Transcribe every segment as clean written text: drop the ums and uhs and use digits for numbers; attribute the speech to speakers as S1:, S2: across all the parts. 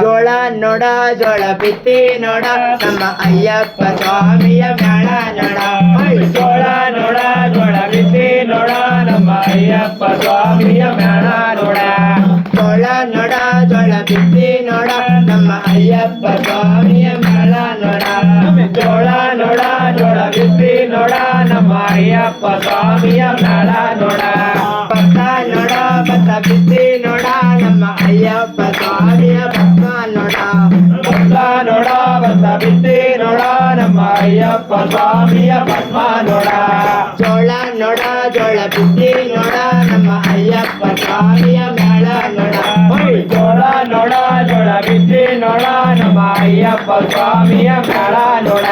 S1: ಜೋಳ ನೋಡ ಜೋಳ ಬಿತ್ತಿ ನೋಡ ನಮ್ಮ ಅಯ್ಯಪ್ಪ ಸ್ವಾಮಿಯ ಮ್ಯಾಳ ನೋಡ.
S2: ಜೋಳ ನೋಡ ಜೋಳ ಬಿತ್ತಿ ನೋಡ ನಮ್ಮ ಅಯ್ಯಪ್ಪ ಸ್ವಾಮಿಯ ಮ್ಯಾಳ ನೋಡ.
S1: ಜೋಳ ನೋಡ ಜೋಳ ಬಿತ್ತಿ ನೋಡ ನಮ್ಮ ಅಯ್ಯಪ್ಪ ಸ್ವಾಮಿಯ ಮ್ಯಾಳ ನೋಡ.
S2: ಜೋಳ ನೋಡ ಜೋಳ ಬಿತ್ತಿ ನೋಡ ನಮ್ಮ ಅಯ್ಯಪ್ಪ ಸ್ವಾಮಿಯ ಮ್ಯಾಳ ನೋಡ.
S1: ಭತ್ತ ನೋಡ ಭತ್ತ ಬಿತ್ತಿ ನೋಡ ನಮ್ಮ ಅಯ್ಯಪ್ಪ ಸ್ವಾಮಿಯ ಭಸ್ಮ ನೋಡ.
S2: ಭತ್ತ ನೋಡ ಭತ್ತ ಬಿತ್ತಿ ನೋಡ ನಮ್ಮ ಅಯ್ಯಪ್ಪ ಸ್ವಾಮಿಯ ಭಸ್ಮ ನೋಡ.
S1: ಜೋಳ ನೋಡ ಜೋಳ ಬಿತ್ತಿ ನೋಡ ನಮ್ಮ ಅಯ್ಯಪ್ಪ ಸ್ವಾಮಿಯ ಮ್ಯಾಳ ನೋಡ.
S2: ಜೋಳ ನೋಡ ಜೋಳ ಬಿತ್ತಿ ನೋಡ ನಮ್ಮ ಅಯ್ಯಪ್ಪ ಸ್ವಾಮಿಯ ಮ್ಯಾಳ ನೋಡ.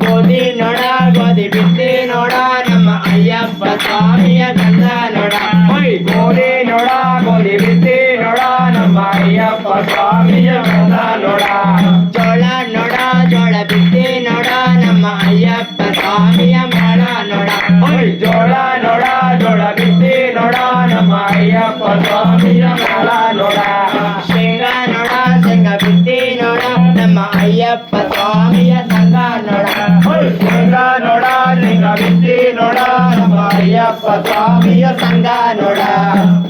S1: ಗೋಧಿ ನೋಡ ಗೋಧಿ ಬಿತ್ತಿ ನೋಡ ನಮ್ಮ ಅಯ್ಯಪ್ಪ ಸ್ವಾಮಿಯ ಗಂಧ ನೋಡ.
S2: ಗೋಧಿ ನೋಡ ಗೋಧಿ ಬಿತ್ತಿ ನೋಡ ನಮ್ಮ ಅಯ್ಯಪ್ಪ ಸ್ವಾಮಿಯ ಗಂಧ ನೋಡ.
S1: ಜೋಳ ನೋಡ ಜೋಳ ಬಿತ್ತಿ ನೋಡ ನಮ್ಮ ಅಯ್ಯಪ್ಪ ಸ್ವಾಮಿಯ ಮ್ಯಾಳ ನೋಡ.
S2: ಜೋಳ ನೋಡ ಜೋಳ ಬಿತ್ತಿ ನೋಡ ನಮ್ಮ ಅಯ್ಯಪ್ಪ ಸ್ವಾಮಿಯ ಮ್ಯಾಳ ನೋಡ.
S1: ಶೇಂಗಾ ನೋಡ ಶೇಂಗಾ ಬಿತ್ತಿ ನೋಡ ನಮ್ಮ ಅಯ್ಯಪ್ಪ ಸ್ವಾಮಿಯ ಸಂಘ ನೋಡ.
S2: ಶೇಂಗಾ ನೋಡ ಶೇಂಗಾ ಬಿತ್ತಿ ನೋಡ ನಮ್ಮ ಅಯ್ಯಪ್ಪ ಸ್ವಾಮಿಯ ಸಂಘ ನೋಡ.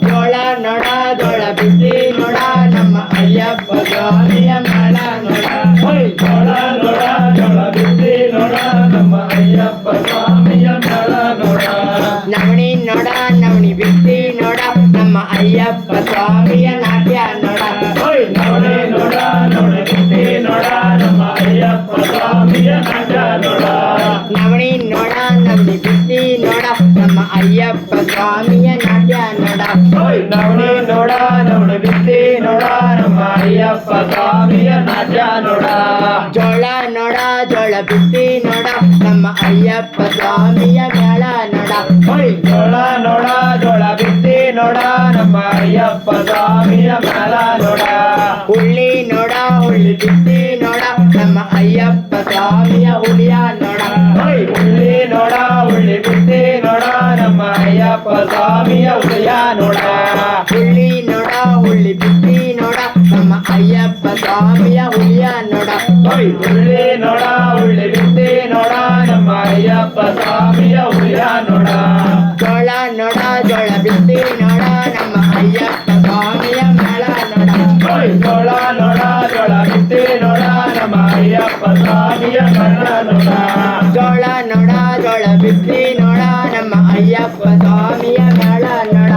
S1: ಜೋಳ ನೋಡ ಜೋಳ ಬಿತ್ತಿ ನೋಡ ನಮ್ಮ ಅಯ್ಯಪ್ಪ ಸ್ವಾಮಿಯ ಮ್ಯಾಳ ನೋಡ.
S2: ಜೋಳ ನೋಡ ಜೋಳ ಬಿತ್ತಿ ನೋಡ ನಮ್ಮ ಅಯ್ಯಪ್ಪ ಸ್ವಾಮಿಯ ಮ್ಯಾಳ ನೋಡ.
S1: ನವಣಿ ನೋಡ ನವಣಿ ಬಿತ್ತಿ ನೋಡ ನಮ್ಮ ಅಯ್ಯಪ್ಪ ಸ್ವಾಮಿಯ ನಾಟ್ಯ ನೋಡ.
S2: ನವಣೆ ನೋಡ ನವಣೆ ಬಿತ್ತಿ ನೋಡ ನಮ್ಮ ಅಯ್ಯಪ್ಪ ಸ್ವಾಮಿಯ ನಾಟ್ಯ ನೋಡ.
S1: ನವಣಿ ನೋಡ ನವಣಿ ಬಿತ್ತಿ ನೋಡ ನಮ್ಮ ಅಯ್ಯಪ್ಪ ಸ್ವಾಮಿಯ ನಾಟ್ಯ ನೋಡ.
S2: ನವಣೆ ನೋಡ ನವಣೆ ಬಿತ್ತಿ ನೋಡ ನಮ್ಮ ಅಯ್ಯಪ್ಪ ಸ್ವಾಮಿಯ ನಾಟ್ಯ ನೋಡ.
S1: ಜೋಳ ನೋಡ ಜೋಳ ಬಿತ್ತಿ ನೋಡ ನಮ್ಮ ಅಯ್ಯಪ್ಪ ಸ್ವಾಮಿಯ ಮ್ಯಾಳ ನೋಡ.
S2: ಜೋಳ ನೋಡ ಜೋಳ ಬಿತ್ತಿ ನೋಡ ನಮ್ಮ ಅಯ್ಯಪ್ಪ ಸ್ವಾಮಿಯ ಮ್ಯಾಳ ನೋಡ.
S1: ಹುಳ್ಳಿ ನೋಡ ಹುಳ್ಳಿ ಬಿತ್ತಿ ನೋಡ ನಮ್ಮ ಅಯ್ಯಪ್ಪ ಸ್ವಾಮಿಯ ಹುಳಿಯ ನೋಡ.
S2: ಹುಳ್ಳಿ ನೋಡ ಹುಳ್ಳಿ ಬಿತ್ತಿ ನೋಡ ನಮ್ಮ ಅಯ್ಯಪ್ಪ ಸ್ವಾಮಿಯ ಹುಳಿಯ ನೋಡ.
S1: ಹುಳ್ಳಿ ನೋಡ ಹುಳ್ಳಿ ಬಿತ್ತಿ ನೋಡ ನಮ್ಮ ಅಯ್ಯಪ್ಪ ಸ್ವಾಮಿಯ ಹುಳಿಯ ನೋಡ.
S2: ಹುಳ್ಳಿ ನೋಡ ಹುಳ್ಳಿ ಬಿತ್ತಿ ನೋಡ ನಮ್ಮ ಅಯ್ಯಪ್ಪ ಸ್ವಾಮಿಯ ಹುಳಿಯ ನೋಡ.
S1: ಜೋಳ ನೋಡ ಜೋಳ ಬಿತ್ತಿ ನೋಡ ನಮ್ಮ ಅಯ್ಯಪ್ಪ ಸ್ವಾಮಿಯ ಮ್ಯಾಳ ನೋಡ.
S2: ಜೋಳ ನೋಡ ಜೋಳ ಬಿತ್ತಿ ನೋಡ ನಮ್ಮ ಅಯ್ಯಪ್ಪ ಸ್ವಾಮಿಯ ಮ್ಯಾಳ ನೋಡ.
S1: ಜೋಳ ನೋಡ ಜೋಳ ಬಿತ್ತಿ ನೋಡ ನಮ್ಮ ಅಯ್ಯಪ್ಪ ಸ್ವಾಮಿಯ ಮ್ಯಾಳ ನೋಡ.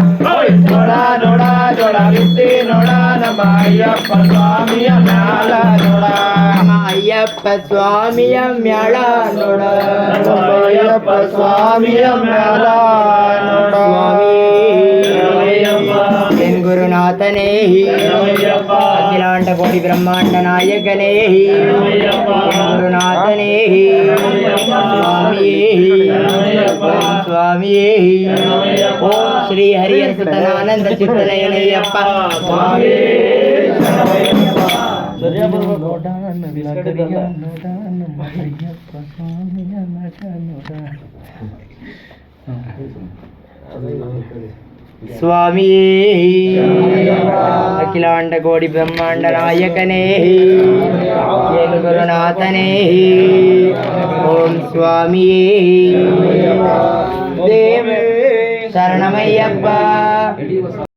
S2: ಜೋಳ ನೋಡ ಜೋಳ ಬಿತ್ತಿ ನೋಡ ನಮ್ಮ ಅಯ್ಯಪ್ಪ ಸ್ವಾಮಿಯ ಮ್ಯಾಳ ನೋಡ.
S1: ನಮ್ಮ ಅಯ್ಯಪ್ಪ ಸ್ವಾಮಿಯ ಮ್ಯಾಳ ನೋಡ.
S2: ನಮ್ಮ ಅಯ್ಯಪ್ಪ ಸ್ವಾಮಿಯ ಮ್ಯಾಳ ನೋಡ.
S1: ಎನ್ ಗುರುನಾಥನೇ ಅಖಿಲಾಂಡ ಕೋಟಿ ಬ್ರಹ್ಮಾಂಡ ನಾಯಕನೇ ಗುರುನಾಥನೇ ಸ್ವಾಮಿಯೇ ಸ್ವಾಮಿಯೇ. ಓಂ ಶ್ರೀ ಹರಿಹರ ಸುತನಾನಂದ ಚಿತ್ತನಯನಯ್ಯಪ್ಪ ಸ್ವಾಮಿ. ಸ್ವಾಮಿಯೇ ಅಖಿಲಾಂಡ ಕೋಟಿ ಬ್ರಹ್ಮಾಂಡ ನಾಯಕನೇ ಏನು ಗುರುನಾಥನೇ. ಓಂ ಸ್ವಾಮಿಯೇ ದೇವ ಶರಣಮಯ್ಯಪ್ಪ.